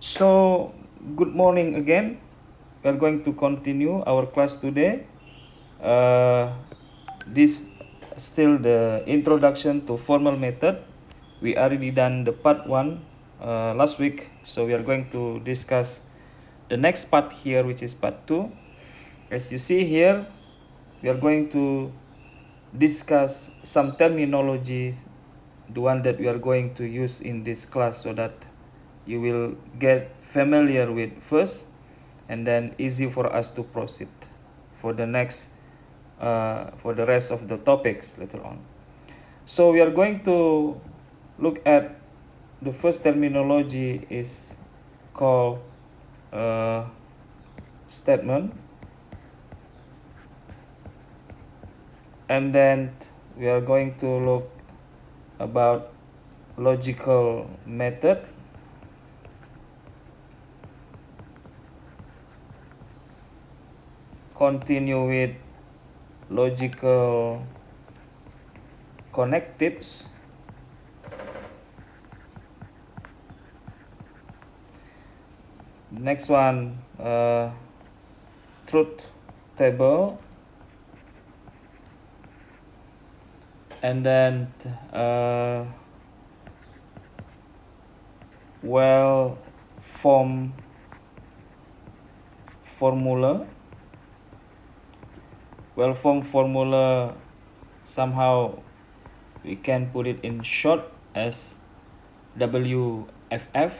So, good morning again. We are going to continue our class today. This still the introduction to formal method. We already done the part 1 last week, so we are going to discuss the next part here, which is part 2. As you see here, we are going to discuss some terminologies, the one that we are going to use in this class, so that you will get familiar with first, and then easy for us to proceed for the next for the rest of the topics later on. So we are going to look at the first terminology is called statement, and then we are going to look about logical method, continue with logical connectives, next one truth table, and then well formed formula. Well formed formula, somehow we can put it in short as WFF.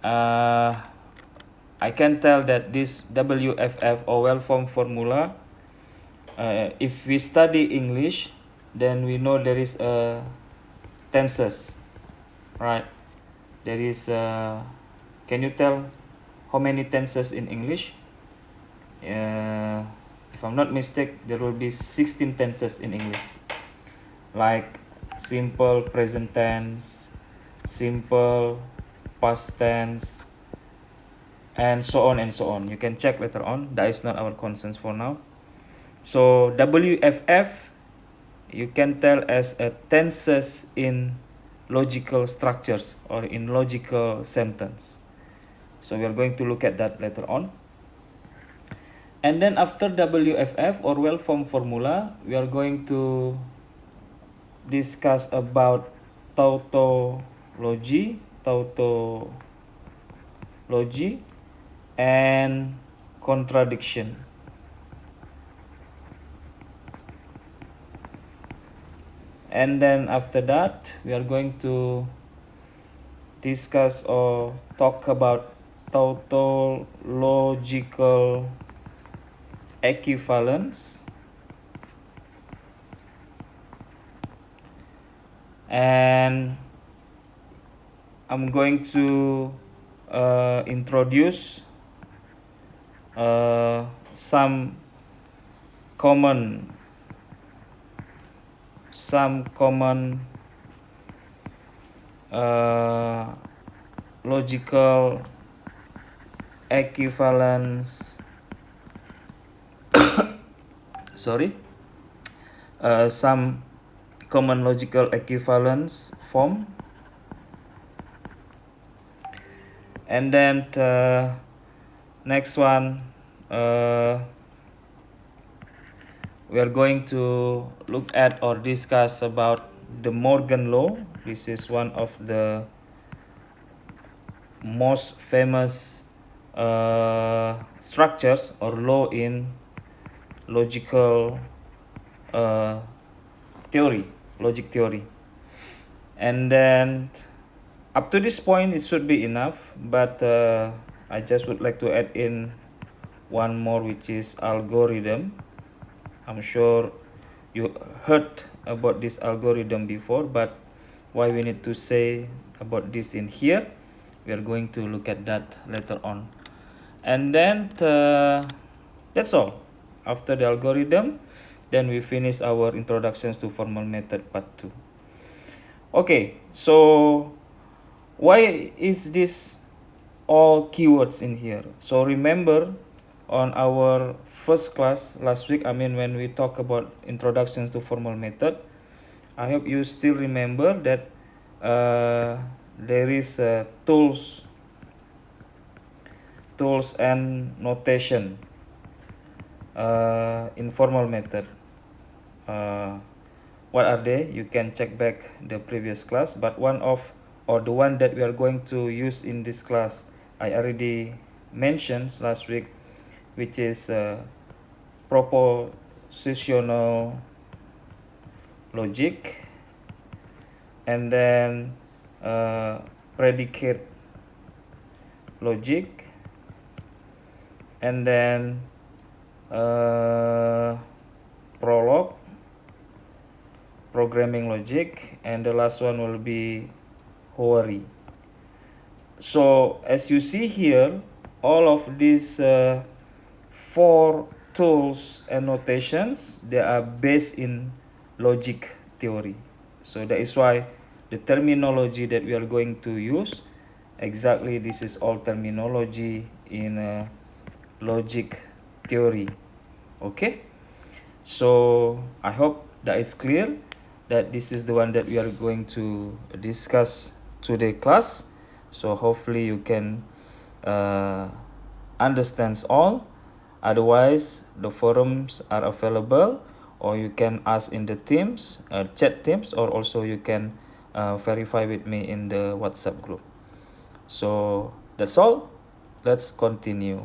I can tell that this WFF or well formed formula, if we study English, then we know there is a tenses, right? There is can you tell how many tenses in English? If I'm not mistaken, there will be 16 tenses in English, like simple present tense, simple past tense, and so on and so on. You can check later on. That is not our concern for now. So WFF, you can tell as a tenses in logical structures or in logical sentence. So we are going to look at that later on. And then after WFF or well formed formula, we are going to discuss about tautology, and contradiction. And then after that, we are going to discuss or talk about tautological equivalence, and I'm going to introduce some common logical equivalence some common logical equivalence form, and then next one we are going to look at or discuss about the Morgan law. This is one of the most famous structures or law in logical logic theory. And then up to this point it should be enough, but I just would like to add in one more, which is algorithm. I'm sure you heard about this algorithm before, but why we need to say about this in here, we are going to look at that later on. And then that's all. After the algorithm, then we finish our introductions to formal method part 2. Okay, so why is this all keywords in here? So remember, on our first class last week, when we talk about introductions to formal method, I hope you still remember that there is tools tools and notation, informal method. What are they? You can check back the previous class, but the one that we are going to use in this class, I already mentioned last week, which is propositional logic, and then predicate logic, and then prologue, programming logic, and the last one will be Hoari. So as you see here, all of these 4 tools and notations, they are based in logic theory. So that is why the terminology that we are going to use, exactly this is all terminology in logic theory. Okay, so I hope that is clear, that this is the one that we are going to discuss today class. So hopefully you can understand all. Otherwise, the forums are available, or you can ask in the Teams, chat Teams, or also you can verify with me in the WhatsApp group. So that's all. Let's continue.